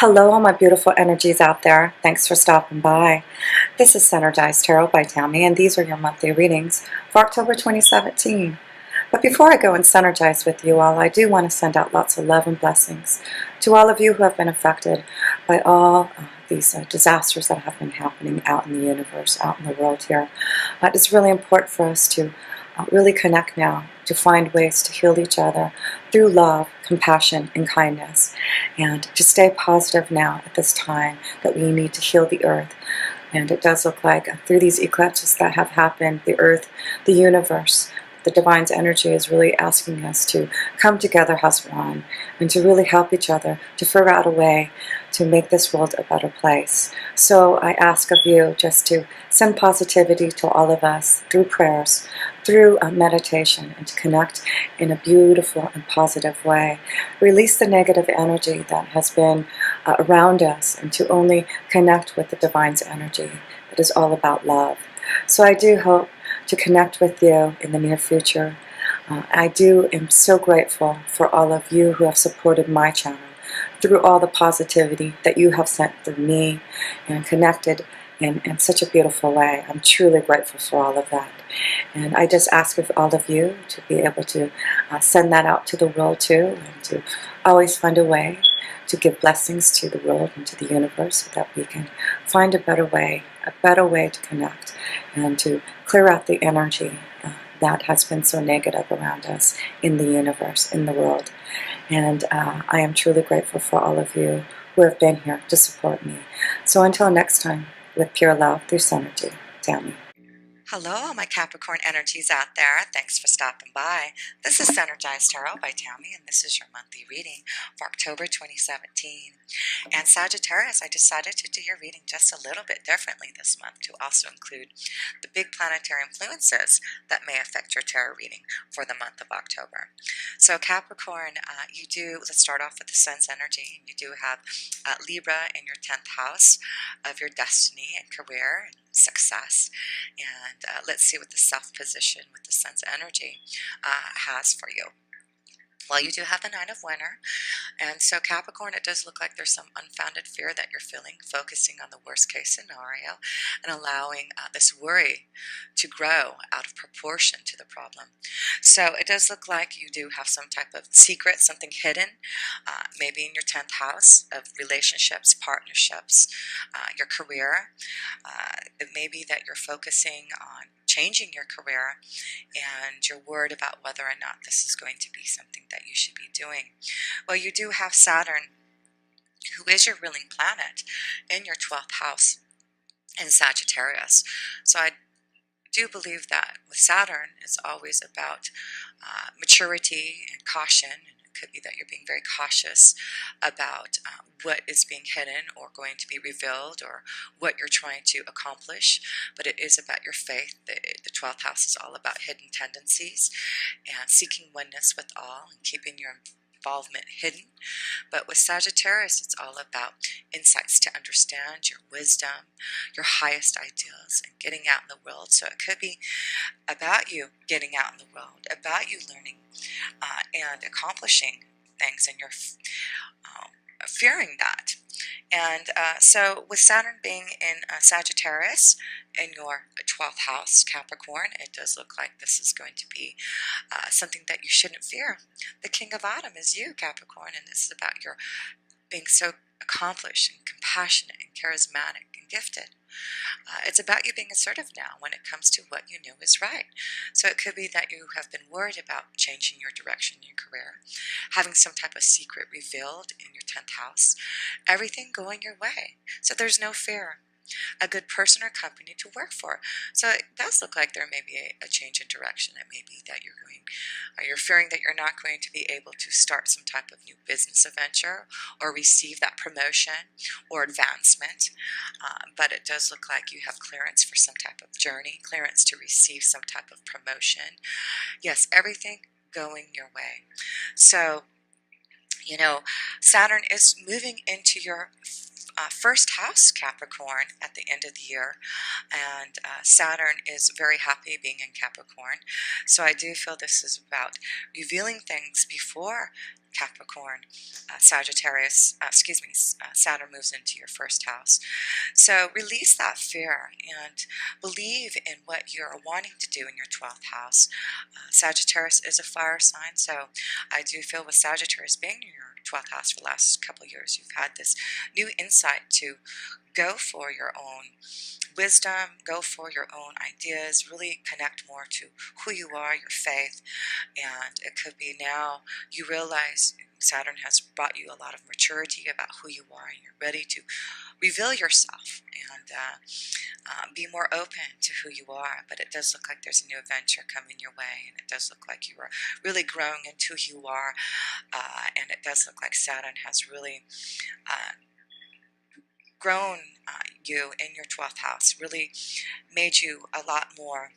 Hello, all my beautiful energies out there. Thanks for stopping by. This is Synergized Tarot by Tammy, and these are your monthly readings for October 2017. But before I go and synergize with you all, I do want to send out lots of love and blessings to all of you who have been affected by all these disasters that have been happening out in the universe, out in the world here. It's really important for us to really connect now, to find ways to heal each other through love, compassion, and kindness, and to stay positive now at this time that we need to heal the earth. And it does look like through these eclipses that have happened, the earth, the universe, the divine's energy is really asking us to come together as one and to really help each other to figure out a way to make this world a better place. So I ask of you just to send positivity to all of us through prayers, through meditation, and to connect in a beautiful and positive way. Release the negative energy that has been around us, and to only connect with the divine's energy that is all about love. So I do hope to connect with you in the near future. I am so grateful for all of you who have supported my channel through all the positivity that you have sent through me and connected in such a beautiful way. I'm truly grateful for all of that. And I just ask of all of you to be able to send that out to the world too, and to always find a way to give blessings to the world and to the universe so that we can find a better way to connect and to clear out the energy that has been so negative around us in the universe, in the world. And I am truly grateful for all of you who have been here to support me. So until next time, with pure love through Synergy, Tammy. Hello, my Capricorn energies out there. Thanks for stopping by. This is Synergized Tarot by Tammy, and this is your monthly reading for October 2017. And Sagittarius, I decided to do your reading just a little bit differently this month to also include the big planetary influences that may affect your tarot reading for the month of October. So Capricorn, let's start off with the Sun's energy. You do have Libra in your 10th house of your destiny and career and success. And let's see what the self position with the Sun's energy has for you. Well, you do have the Nine of Winter, and so Capricorn, it does look like there's some unfounded fear that you're feeling, focusing on the worst case scenario and allowing this worry to grow out of proportion to the problem. So it does look like you do have some type of secret, something hidden, maybe in your 10th house of relationships, partnerships, your career. It may be that you're focusing on changing your career and you're worried about whether or not this is going to be something that you should be doing. Well, you do have Saturn, who is your ruling planet, in your 12th house in Sagittarius. So I do believe that with Saturn, it's always about maturity and caution. It could be that you're being very cautious about what is being hidden or going to be revealed or what you're trying to accomplish, but it is about your faith. The 12th house is all about hidden tendencies and seeking oneness with all and keeping your involvement hidden. But with Sagittarius, it's all about insights to understand your wisdom, your highest ideals, and getting out in the world. So it could be about you getting out in the world, about you learning and accomplishing things, and you're fearing that. And so with Saturn being in Sagittarius in your 12th house, Capricorn, it does look like this is going to be something that you shouldn't fear. The King of Autumn is you, Capricorn, and this is about your being so accomplished and compassionate and charismatic and gifted. It's about you being assertive now when it comes to what you know is right. So it could be that you have been worried about changing your direction in your career, having some type of secret revealed in your 10th house, everything going your way. So there's no fear. A good person or company to work for. So it does look like there may be a change in direction. It may be that you're fearing that you're not going to be able to start some type of new business adventure or receive that promotion or advancement. But it does look like you have clearance for some type of journey, clearance to receive some type of promotion. Yes, everything going your way. So, Saturn is moving into your first house, Capricorn, at the end of the year, and Saturn is very happy being in Capricorn. So I do feel this is about revealing things before Capricorn, Sagittarius, Saturn moves into your first house. So release that fear and believe in what you're wanting to do in your 12th house. Sagittarius is a fire sign, so I do feel with Sagittarius being in your 12th house for the last couple of years, you've had this new insight to go for your own wisdom, go for your own ideas, really connect more to who you are, your faith, and it could be now you realize Saturn has brought you a lot of maturity about who you are, and you're ready to reveal yourself and be more open to who you are. But it does look like there's a new adventure coming your way, and it does look like you are really growing into who you are, and it does look like Saturn has really grown you in your 12th house, really made you a lot more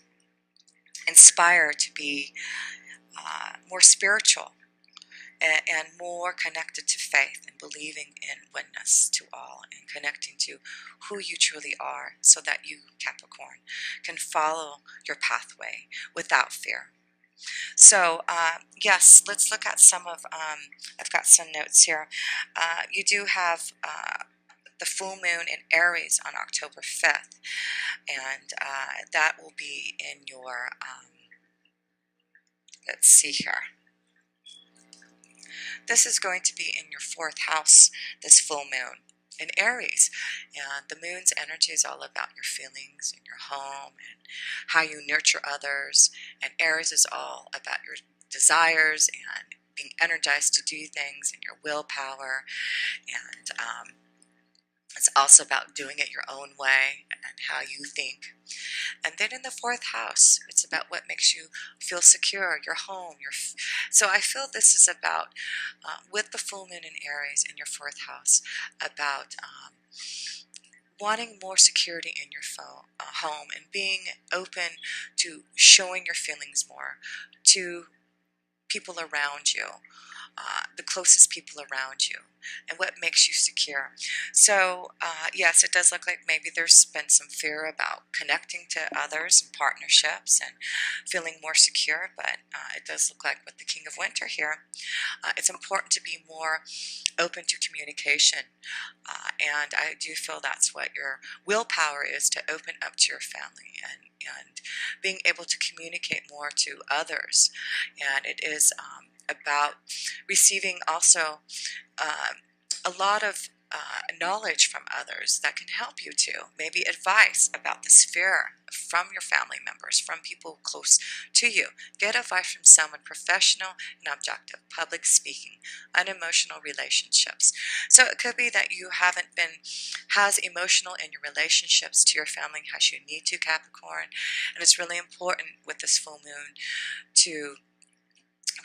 inspired to be more spiritual and more connected to faith and believing in oneness to all and connecting to who you truly are, so that you, Capricorn, can follow your pathway without fear. So yes, let's look at some of, I've got some notes here. You do have the full moon in Aries on October 5th, and that will be in your, let's see here. This is going to be in your 4th house, this full moon in Aries. And the moon's energy is all about your feelings and your home and how you nurture others. And Aries is all about your desires and being energized to do things and your willpower. And it's also about doing it your own way and how you think. And then in the 4th house, it's about what makes you feel secure, your home. So I feel this is about, with the full moon in Aries in your 4th house, about wanting more security in your home and being open to showing your feelings more to people around you. The closest people around you, and what makes you secure. So yes, it does look like maybe there's been some fear about connecting to others and partnerships and feeling more secure, but it does look like with the King of Winter here, it's important to be more open to communication, and I do feel that's what your willpower is, to open up to your family and being able to communicate more to others. And it is about receiving also a lot of knowledge from others that can help you too. Maybe advice about this fear from your family members, from people close to you. Get advice from someone professional and objective. Public speaking, unemotional relationships. So it could be that you haven't been as emotional in your relationships to your family as you need to, Capricorn. And it's really important with this full moon to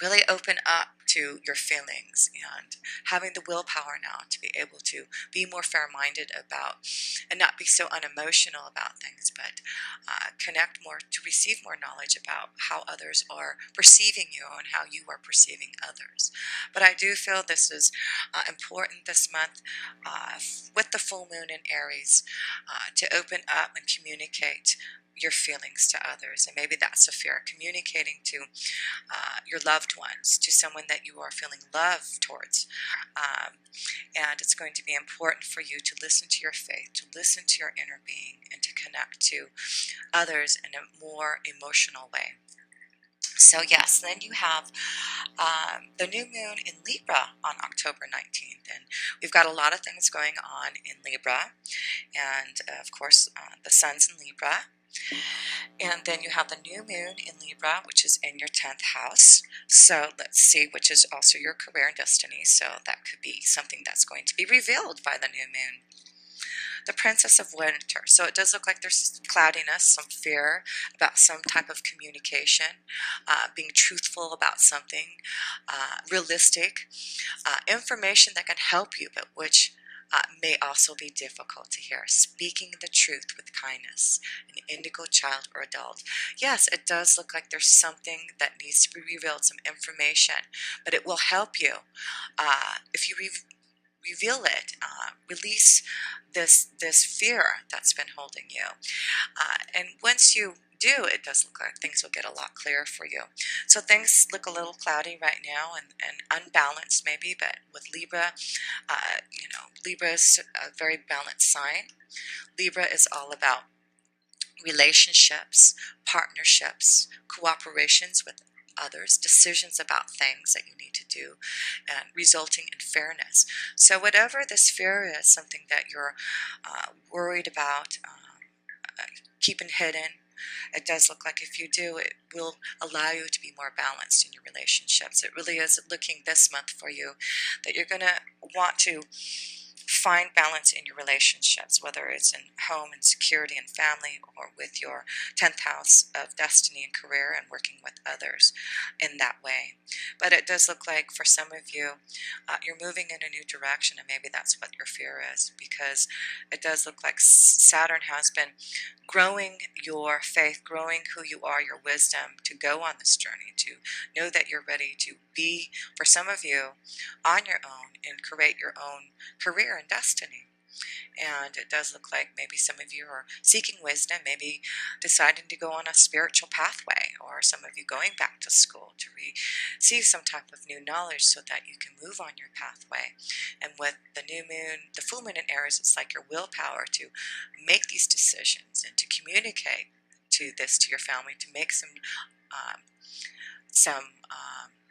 really open up to your feelings and having the willpower now to be able to be more fair-minded about and not be so unemotional about things, but connect more to receive more knowledge about how others are perceiving you and how you are perceiving others. But I do feel this is important this month with the full moon in Aries to open up and communicate your feelings to others. And maybe that's a fear, communicating to your loved ones, to someone that you are feeling love towards. And it's going to be important for you to listen to your faith, to listen to your inner being, and to connect to others in a more emotional way. So yes, then you have the new moon in Libra on October 19th, and we've got a lot of things going on in Libra, and of course the sun's in Libra. And then you have the new moon in Libra, which is in your 10th house. So let's see, which is also your career and destiny. So that could be something that's going to be revealed by the new moon. The Princess of Winter. So it does look like there's cloudiness, some fear about some type of communication, being truthful about something, realistic, information that can help you, but which may also be difficult to hear. Speaking the truth with kindness, an indigo child or adult. Yes, it does look like there's something that needs to be revealed, some information, but it will help you if you reveal it, release this fear that's been holding you. And once you do, it does look like things will get a lot clearer for you. So things look a little cloudy right now and unbalanced maybe, but with Libra, Libra is a very balanced sign. Libra is all about relationships, partnerships, cooperations with others, decisions about things that you need to do, and resulting in fairness. So whatever this fear is, something that you're worried about, keeping hidden, it does look like if you do, it will allow you to be more balanced in your relationships. It really is looking this month for you that you're going to want to find balance in your relationships, whether it's in home and security and family, or with your 10th house of destiny and career and working with others in that way. But it does look like for some of you, you're moving in a new direction, and maybe that's what your fear is, because it does look like Saturn has been growing your faith, growing who you are, your wisdom, to go on this journey, to know that you're ready to be, for some of you, on your own and create your own career and destiny. And it does look like maybe some of you are seeking wisdom, maybe deciding to go on a spiritual pathway, or some of you going back to school to receive some type of new knowledge so that you can move on your pathway. And with the new moon, the full moon in Aries, it's like your willpower to make these decisions and to communicate to your family, to make some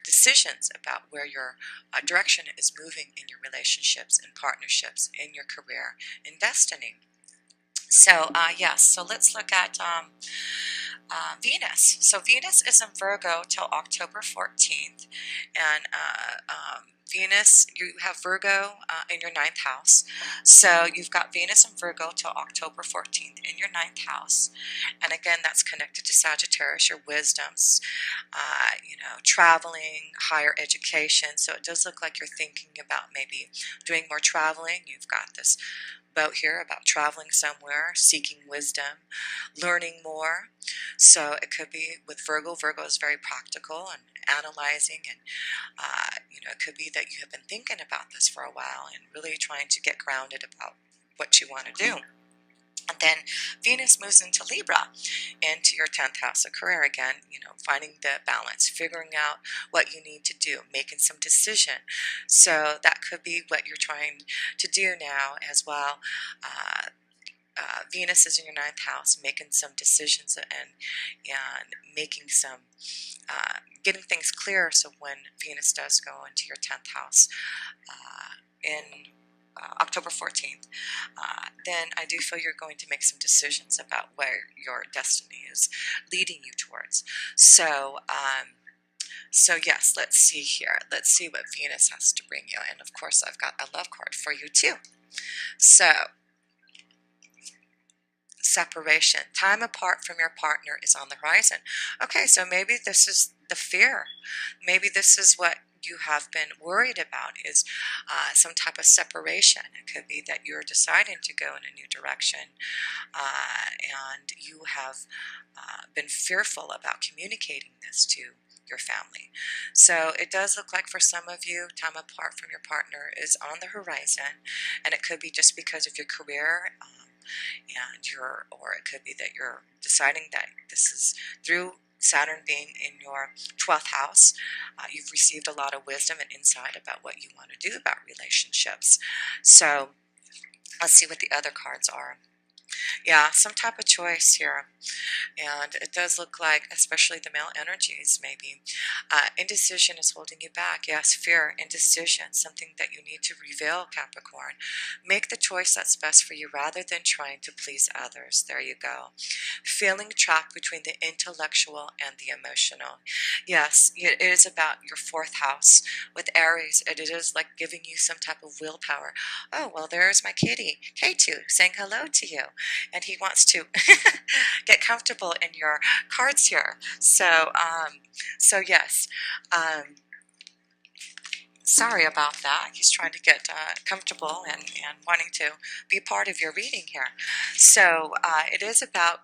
decisions about where your direction is moving in your relationships and partnerships, in your career, in destiny. So yes, so let's look at Venus. So Venus is in Virgo till October 14th, and Venus, you have Virgo in your 9th house. So you've got Venus in Virgo till October 14th in your 9th house. And again, that's connected to Sagittarius, your wisdoms, traveling, higher education. So it does look like you're thinking about maybe doing more traveling. You've got this boat here about traveling somewhere, seeking wisdom, learning more. So it could be with Virgo. Virgo is very practical and analyzing, and it could be that you have been thinking about this for a while and really trying to get grounded about what you want to do. And then Venus moves into Libra, into your 10th house of career again, finding the balance, figuring out what you need to do, making some decision. So that could be what you're trying to do now as well. Venus is in your 9th house, making some decisions and making some, getting things clear. So when Venus does go into your 10th house in October 14th, then I do feel you're going to make some decisions about where your destiny is leading you towards. So yes, let's see here. Let's see what Venus has to bring you. And of course, I've got a love card for you too. So, separation. Time apart from your partner is on the horizon. Okay, so maybe this is the fear. Maybe this is what you have been worried about, is some type of separation. It could be that you're deciding to go in a new direction, and you have been fearful about communicating this to your family. So it does look like for some of you, time apart from your partner is on the horizon, and it could be just because of your career, or it could be that you're deciding that this is through Saturn being in your 12th house. You've received a lot of wisdom and insight about what you want to do about relationships. So let's see what the other cards are. Yeah, some type of choice here. And it does look like, especially the male energies, maybe indecision is holding you back. Yes, fear, indecision, something that you need to reveal, Capricorn. Make the choice that's best for you rather than trying to please others. There you go. Feeling trapped between the intellectual and the emotional. Yes, it is about your 4th house with Aries. It is like giving you some type of willpower. Oh, well, there's my kitty, K2, saying hello to you. And he wants to get comfortable in your cards here. So yes. Sorry about that. He's trying to get comfortable and wanting to be part of your reading here. So it is about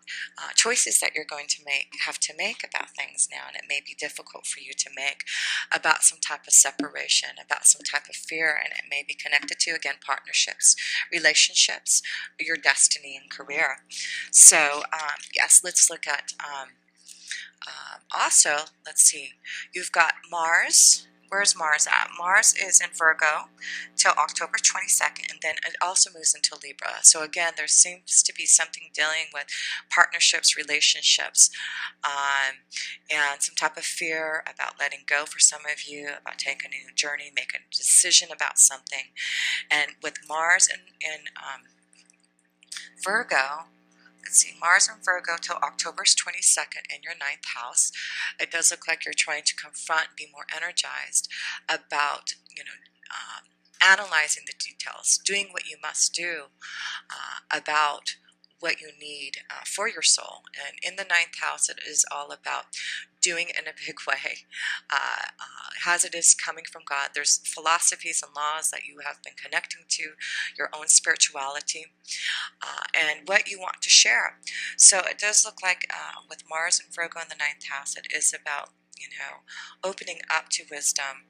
choices that you're going to have to make about things now, and it may be difficult for you to make about some type of separation, about some type of fear, and it may be connected to, again, partnerships, relationships, your destiny and career. So yes, let's look at also, let's see, you've got Mars. Where's Mars at? Mars is in Virgo till October 22nd, and then it also moves into Libra. So again, there seems to be something dealing with partnerships, relationships, and some type of fear about letting go for some of you, about taking a new journey, making a decision about something. And with Mars in Virgo, let's see, Mars in Virgo till October 22nd in your ninth house. It does look like you're trying to confront and be more energized about, analyzing the details, doing what you must do about what you need for your soul. And in the ninth house, it is all about doing it in a big way. As it is coming from God, there's philosophies and laws that you have been connecting to, your own spirituality, and what you want to share. So it does look like with Mars and Virgo in the ninth house, it is about opening up to wisdom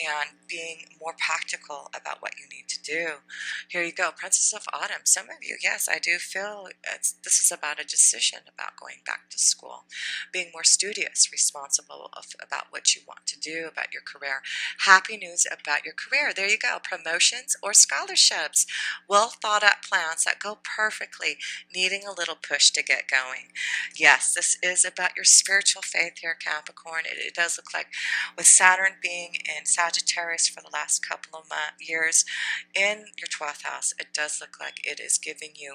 and being more practical about what you need to do. Here you go, Princess of Autumn. Some of you, yes, I do feel this is about a decision about going back to school, being more studious, responsible about what you want to do, about your career. Happy news about your career. There you go, promotions or scholarships. Well thought out plans that go perfectly, needing a little push to get going. Yes, this is about your spiritual faith here, Capricorn. It does look like with Saturn being in Sagittarius for the last couple of years in your 12th house, it does look like it is giving you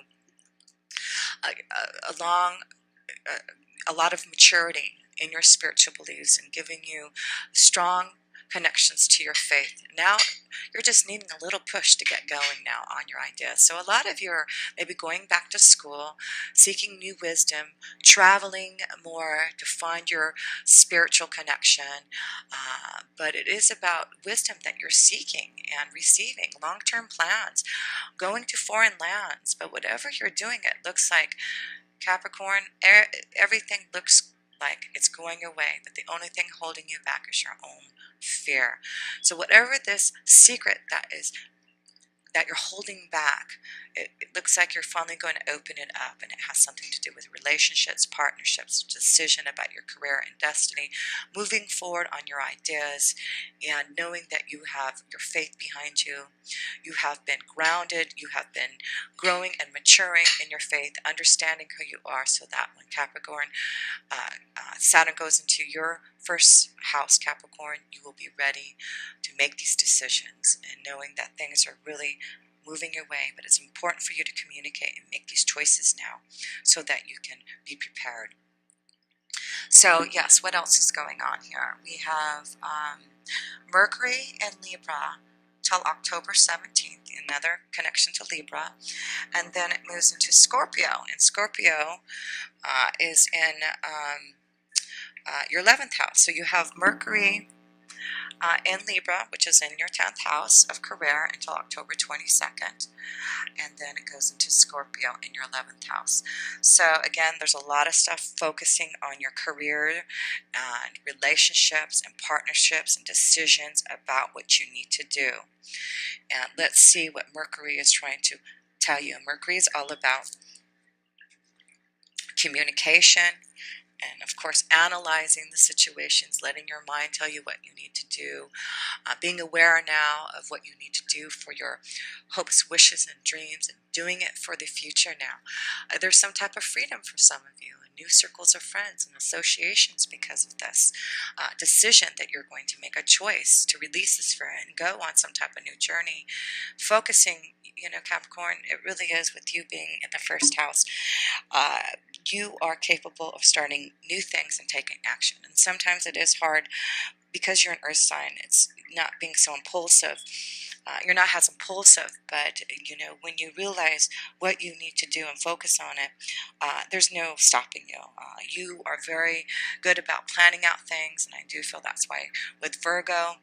a lot of maturity in your spiritual beliefs and giving you strong connections to your faith. Now you're just needing a little push to get going now on your ideas. So a lot of you are maybe going back to school, seeking new wisdom, traveling more to find your spiritual connection. But it is about wisdom that you're seeking and receiving, long-term plans, going to foreign lands. But whatever you're doing, it looks like, Capricorn, everything looks like it's going away, but the only thing holding you back is your own fear. So whatever this secret that you're holding back, it looks like you're finally going to open it up, and it has something to do with relationships, partnerships, decision about your career and destiny, moving forward on your ideas, and knowing that you have your faith behind you. You have been grounded, you have been growing and maturing in your faith, understanding who you are, so that when Capricorn, Saturn goes into your first house, Capricorn, you will be ready to make these decisions and knowing that things are really moving your way. But it's important for you to communicate and make these choices now so that you can be prepared. So yes, what else is going on here? We have Mercury and Libra till October 17th, another connection to Libra, and then it moves into Scorpio, and Scorpio is in your 11th house. So you have Mercury in Libra, which is in your 10th house of career until October 22nd, and then it goes into Scorpio in your 11th house. So again, there's a lot of stuff focusing on your career and relationships and partnerships and decisions about what you need to do. And let's see what Mercury is trying to tell you. Mercury is all about communication, and of course analyzing the situations, letting your mind tell you what you need to do, being aware now of what you need to do for your hopes, wishes, and dreams, and doing it for the future now. There's some type of freedom for some of you, and new circles of friends and associations because of this decision that you're going to make a choice to release this fear and go on some type of new journey, focusing, Capricorn, it really is with you being in the first house. You are capable of starting new things and taking action. And sometimes it is hard because you're an earth sign. It's not being so impulsive. You're not as impulsive, but when you realize what you need to do and focus on it, there's no stopping you. You are very good about planning out things, and I do feel that's why with Virgo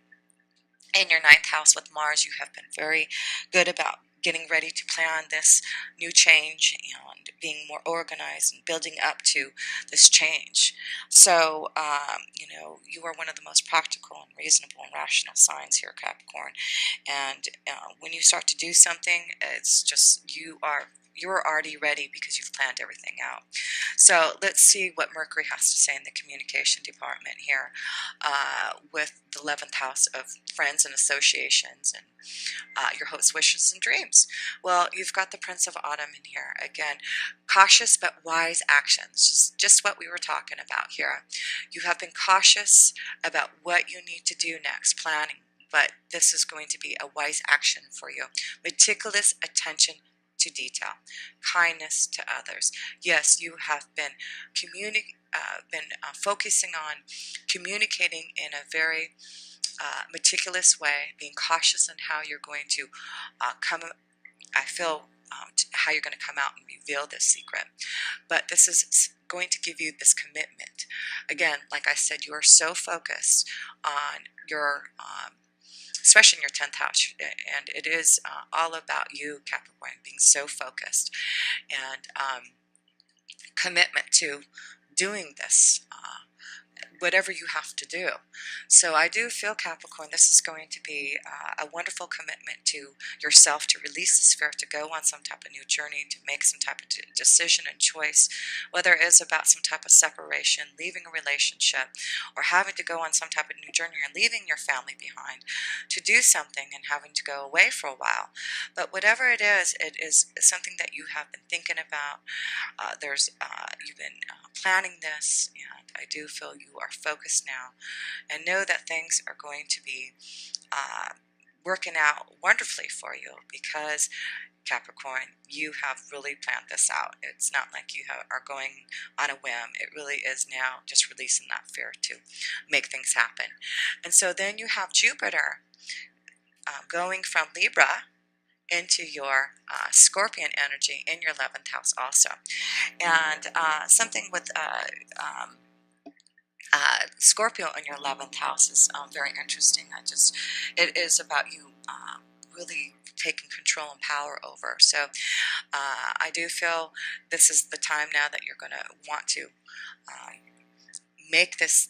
In your ninth house with Mars, you have been very good about getting ready to plan this new change and being more organized and building up to this change. So, you are one of the most practical and reasonable and rational signs here, Capricorn. And when you start to do something, it's just you're already ready because you've planned everything out. So let's see what Mercury has to say in the communication department here with the 11th house of friends and associations and your hopes, wishes, and dreams. Well, you've got the Prince of Autumn in here. Again, cautious but wise actions, just what we were talking about here. You have been cautious about what you need to do next, planning, but this is going to be a wise action for you. Meticulous attention to detail, kindness to others. Yes, you have been focusing on communicating in a very meticulous way, being cautious on how you're going to how you're going to come out and reveal this secret. But this is going to give you this commitment. Again, like I said, you are so focused on your especially in your 10th house, and it is all about you, Capricorn, being so focused and commitment to doing this, whatever you have to do. So I do feel, Capricorn, this is going to be a wonderful commitment to yourself to release this fear, to go on some type of new journey, to make some type of decision and choice, whether it is about some type of separation, leaving a relationship, or having to go on some type of new journey and leaving your family behind to do something and having to go away for a while. But whatever it is something that you have been thinking about. You've been planning this, and I do feel you are focused now, and know that things are going to be working out wonderfully for you because, Capricorn, you have really planned this out. It's not like you are going on a whim. It really is now just releasing that fear to make things happen. And so then you have Jupiter going from Libra into your Scorpion energy in your 11th house also. And something with Scorpio in your 11th house is very interesting. It is about you really taking control and power over. So I do feel this is the time now that you're going to want to make this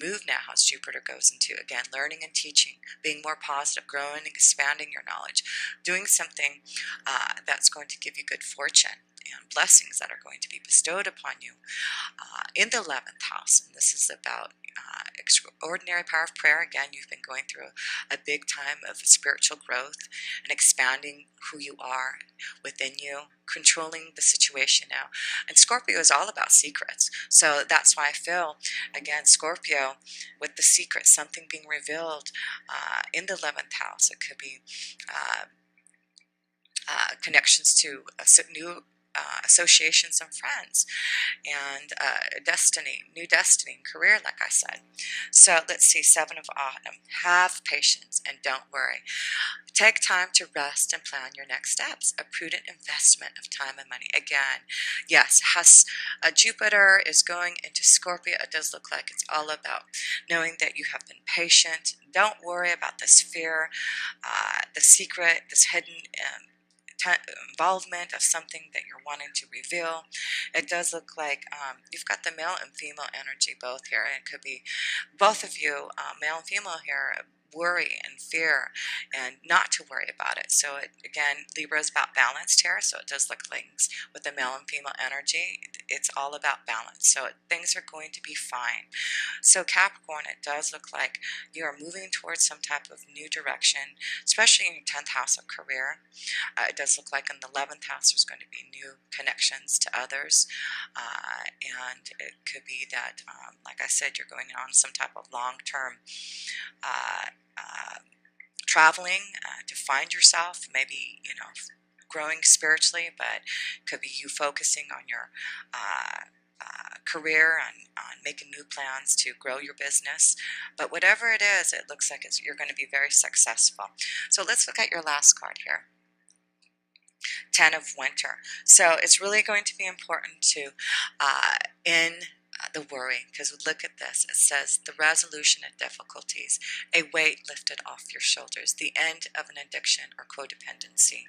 move now as Jupiter goes into, again, learning and teaching, being more positive, growing and expanding your knowledge, doing something that's going to give you good fortune and blessings that are going to be bestowed upon you in the 11th house. And this is about extraordinary power of prayer. Again, you've been going through a big time of spiritual growth and expanding who you are within you, controlling the situation now. And Scorpio is all about secrets. So that's why I feel, again, Scorpio, with the secret, something being revealed in the 11th house. It could be connections to new associations and friends, and new destiny and career, like I said. So let's see, 7 of Autumn. Have patience and don't worry. Take time to rest and plan your next steps. A prudent investment of time and money. Again, yes, Jupiter is going into Scorpio. It does look like it's all about knowing that you have been patient. Don't worry about this fear, the secret, this hidden involvement of something that you're wanting to reveal. It does look like you've got the male and female energy both here. It could be both of you, male and female here, worry and fear and not to worry about it. So again, Libra is about balanced here, so it does look things with the male and female energy. It's all about balance, so things are going to be fine. So Capricorn, it does look like you are moving towards some type of new direction, especially in your 10th house of career. It does look like in the 11th house there's going to be new connections to others, and it could be that, like I said, you're going on some type of long-term traveling to find yourself, maybe, growing spiritually, but it could be you focusing on your career, on making new plans to grow your business. But whatever it is, it looks like you're going to be very successful. So let's look at your last card here. 10 of Winter. So it's really going to be important to, in the worry, because look at this. It says the resolution of difficulties, a weight lifted off your shoulders, the end of an addiction or codependency,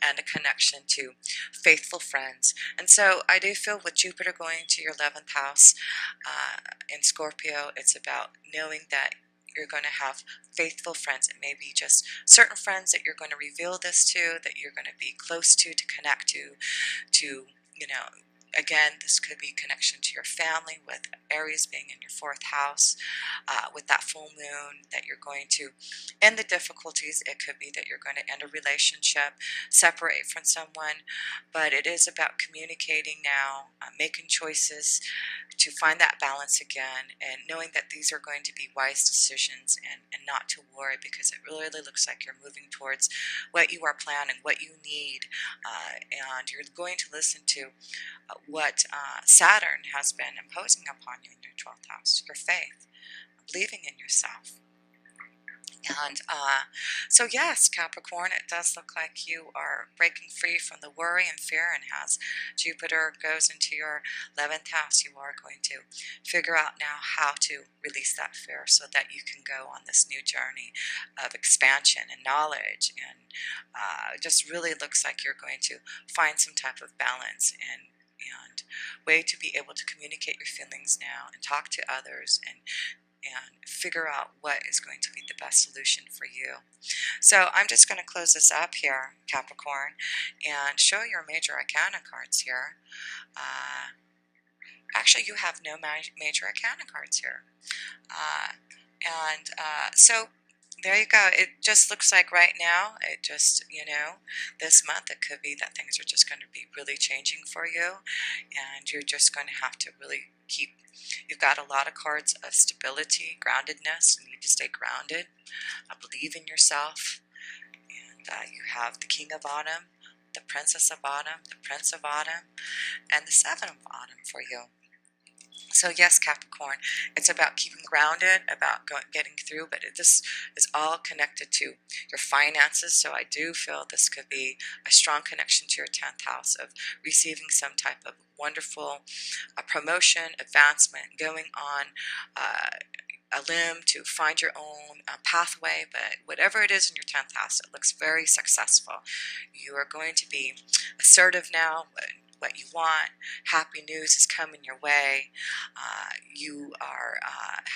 and a connection to faithful friends. And so I do feel with Jupiter going to your 11th house in Scorpio, it's about knowing that you're going to have faithful friends. It may be just certain friends that you're going to reveal this to, that you're going to be close to connect to, you know, again, this could be connection to your family, with Aries being in your 4th house, with that full moon, that you're going to end the difficulties. It could be that you're going to end a relationship, separate from someone, but it is about communicating now, making choices to find that balance again, and knowing that these are going to be wise decisions, and not to worry, because it really looks like you're moving towards what you are planning, what you need, and you're going to listen to what Saturn has been imposing upon you in your 12th house, your faith, believing in yourself. And so yes, Capricorn, it does look like you are breaking free from the worry and fear, and as Jupiter goes into your 11th house, you are going to figure out now how to release that fear so that you can go on this new journey of expansion and knowledge, and just really looks like you're going to find some type of balance and way to be able to communicate your feelings now and talk to others, and figure out what is going to be the best solution for you. So I'm just going to close this up here, Capricorn, and show your major arcana cards here. Actually, you have no major arcana cards here. So there you go. It just looks like right now, it just, this month it could be that things are just going to be really changing for you, and you're just going to have to really you've got a lot of cards of stability, groundedness. You need to stay grounded, believe in yourself, and you have the King of Autumn, the Princess of Autumn, the Prince of Autumn, and the Seven of Autumn for you. So yes, Capricorn, it's about keeping grounded, about getting through, but this is all connected to your finances. So I do feel this could be a strong connection to your 10th house of receiving some type of wonderful promotion, advancement, going on a limb to find your own pathway. But whatever it is in your 10th house, it looks very successful. You are going to be assertive now. What you want. Happy news is coming your way. You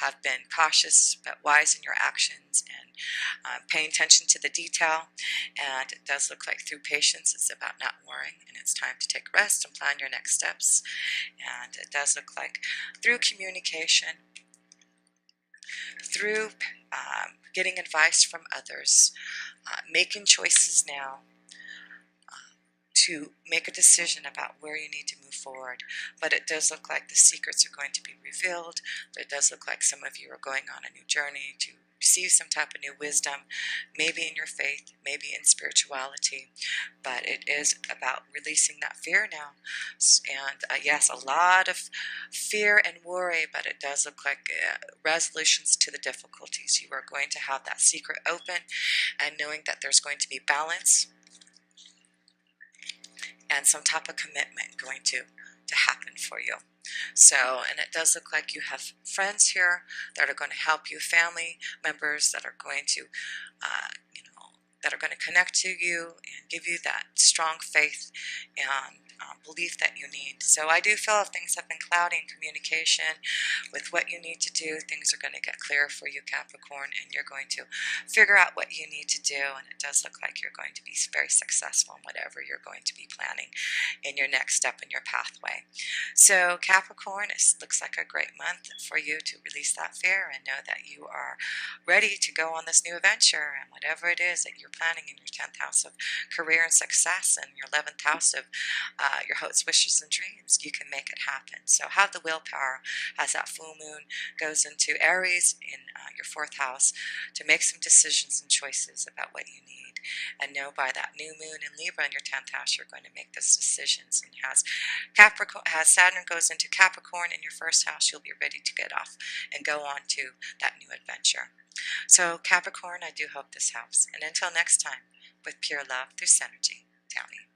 have been cautious but wise in your actions, and paying attention to the detail. And it does look like through patience, it's about not worrying, and it's time to take rest and plan your next steps. And it does look like through communication, through getting advice from others, making choices now, to make a decision about where you need to move forward. But it does look like the secrets are going to be revealed. It does look like some of you are going on a new journey to receive some type of new wisdom, maybe in your faith, maybe in spirituality. But it is about releasing that fear now. And yes, a lot of fear and worry, but it does look like resolutions to the difficulties. You are going to have that secret open, and knowing that there's going to be balance and some type of commitment going to happen for you. So, and it does look like you have friends here that are going to help you, family members that are going to, that are going to connect to you and give you that strong faith and belief that you need. So I do feel if things have been cloudy in communication with what you need to do, things are going to get clearer for you, Capricorn, and you're going to figure out what you need to do. And it does look like you're going to be very successful in whatever you're going to be planning in your next step in your pathway. So Capricorn, it looks like a great month for you to release that fear and know that you are ready to go on this new adventure, and whatever it is that you're planning in your 10th house of career and success, and your 11th house of your hopes, wishes, and dreams, you can make it happen. So have the willpower as that full moon goes into Aries in your 4th house to make some decisions and choices about what you need. And know by that new moon in Libra in your 10th house, you're going to make those decisions. And as Saturn goes into Capricorn in your 1st house, you'll be ready to get off and go on to that new adventure. So Capricorn, I do hope this helps. And until next time, with pure love through Synergy, Tammy.